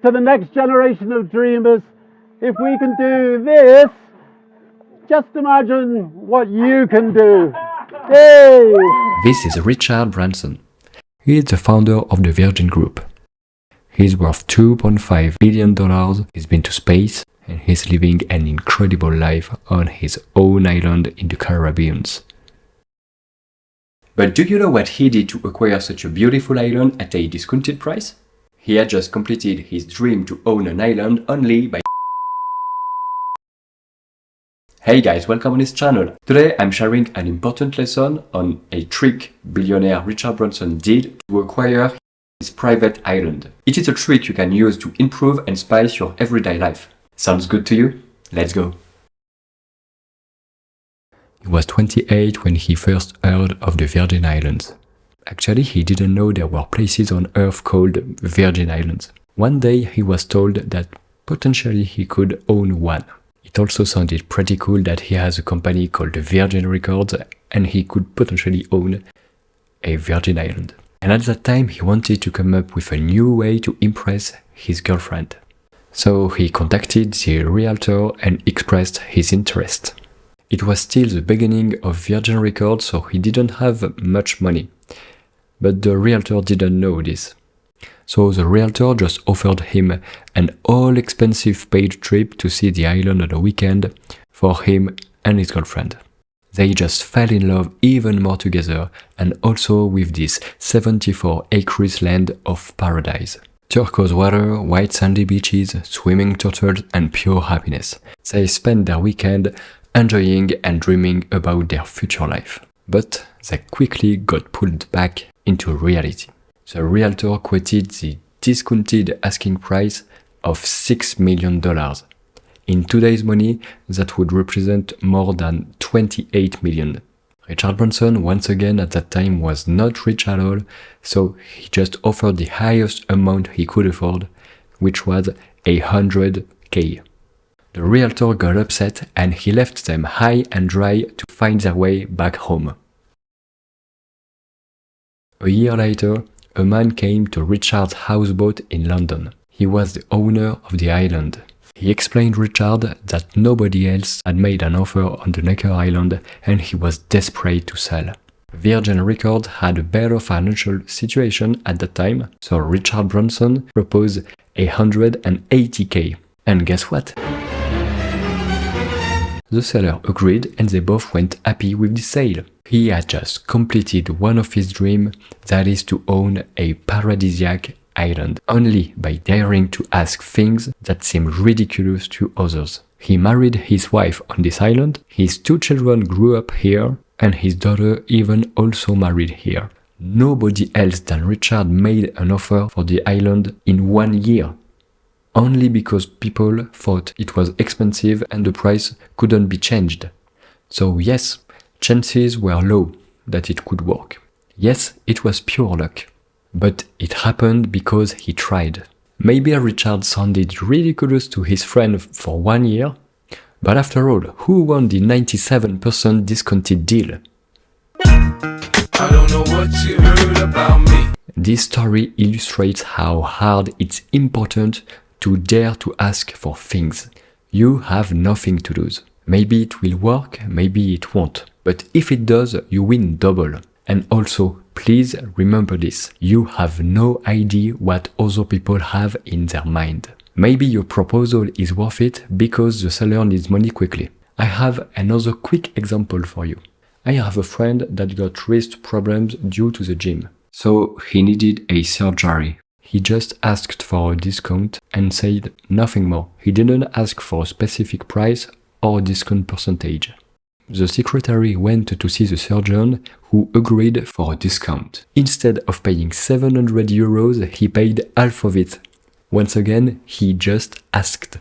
to the next generation of dreamers. If we can do this, just imagine what you can do. Hey! This is Richard Branson. He is the founder of the Virgin Group. He's worth $2.5 billion, he's been to space, and he's living an incredible life on his own island in the Caribbean. But do you know what he did to acquire such a beautiful island at a discounted price? He had just completed his dream to own an island only by... Hey guys, welcome on his channel. Today I'm sharing an important lesson on a trick billionaire Richard Branson did to acquire his private island. It is a trick you can use to improve and spice your everyday life. Sounds good to you? Let's go! He was 28 when he first heard of the Virgin Islands. Actually, he didn't know there were places on Earth called Virgin Islands. One day he was told that potentially he could own one. It also sounded pretty cool that he has a company called Virgin Records and he could potentially own a Virgin Island. And at that time he wanted to come up with a new way to impress his girlfriend. So he contacted the realtor and expressed his interest. It was still the beginning of Virgin Records, so he didn't have much money. But the realtor didn't know this. So the realtor just offered him an all-expensive paid trip to see the island on a weekend for him and his girlfriend. They just fell in love even more together, and also with this 74 acres land of paradise. Turquoise water, white sandy beaches, swimming turtles, and pure happiness. They spent their weekend enjoying and dreaming about their future life. But they quickly got pulled back into reality. The realtor quoted the discounted asking price of $6 million. In today's money, that would represent more than 28 million. Richard Branson, once again at that time, was not rich at all, so he just offered the highest amount he could afford, which was $100K. The realtor got upset and he left them high and dry to find their way back home. A year later, a man came to Richard's houseboat in London. He was the owner of the island. He explained Richard that nobody else had made an offer on the Necker Island and he was desperate to sell. Virgin Records had a better financial situation at that time, so Richard Branson proposed $180K. And guess what? The seller agreed and they both went happy with the sale. He had just completed one of his dreams, that is to own a paradisiac island, only by daring to ask things that seemed ridiculous to others. He married his wife on this island, his 2 children grew up here, and his daughter even also married here. Nobody else than Richard made an offer for the island in 1 year. Only because people thought it was expensive and the price couldn't be changed. So yes, chances were low that it could work. Yes, it was pure luck. But it happened because he tried. Maybe Richard sounded ridiculous to his friend for 1 year, but after all, who won the 97% discounted deal? I don't know what you heard about me. This story illustrates how hard it's important to dare to ask for things. You have nothing to lose. Maybe it will work, maybe it won't. But if it does, you win double. And also, please remember this. You have no idea what other people have in their mind. Maybe your proposal is worth it because the seller needs money quickly. I have another quick example for you. I have a friend that got wrist problems due to the gym. So he needed a surgery. He just asked for a discount and said nothing more. He didn't ask for a specific price or a discount percentage. The secretary went to see the surgeon who agreed for a discount. Instead of paying 700 euros, he paid half of it. Once again, he just asked.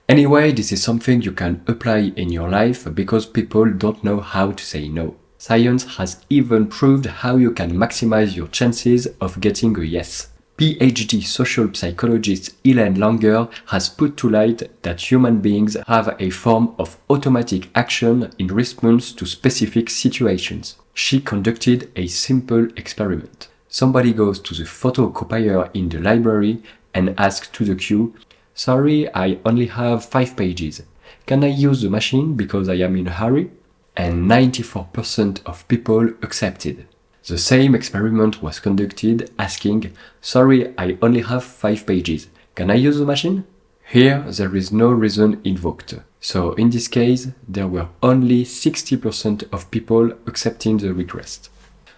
Anyway, this is something you can apply in your life because people don't know how to say no. Science has even proved how you can maximize your chances of getting a yes. PhD social psychologist Elaine Langer has put to light that human beings have a form of automatic action in response to specific situations. She conducted a simple experiment. Somebody goes to the photocopier in the library, and ask to the queue, "Sorry, I only have 5 pages. Can I use the machine because I am in a hurry?" And 94% of people accepted. The same experiment was conducted asking, "Sorry, I only have 5 pages. Can I use the machine?" Here, there is no reason invoked. So in this case, there were only 60% of people accepting the request.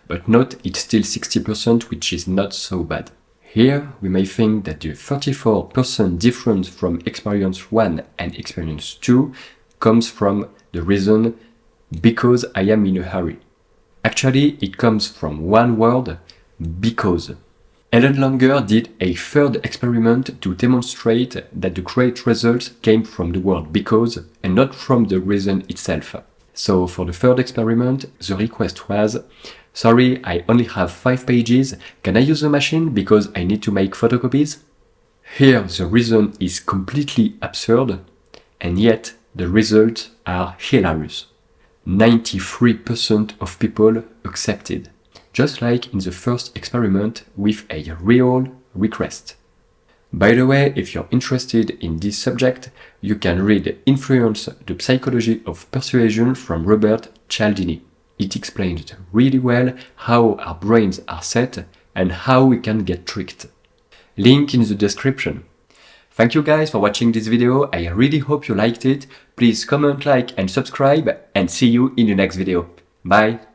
But note, it's still 60%, which is not so bad. Here, we may think that the 34% difference from experience 1 and experience 2 comes from the reason "because I am in a hurry." Actually, it comes from one word, because. Ellen Langer did a third experiment to demonstrate that the great results came from the word "because" and not from the reason itself. So for the third experiment, the request was, "Sorry, I only have 5 pages. Can I use the machine because I need to make photocopies?" Here the reason is completely absurd, and yet the results are hilarious. 93% of people accepted, just like in the first experiment with a real request. By the way, if you're interested in this subject, you can read Influence, the Psychology of Persuasion from Robert Cialdini. It explains really well how our brains are set and how we can get tricked. Link in the description. Thank you guys for watching this video. I really hope you liked it. Please comment, like and subscribe, and see you in the next video. Bye!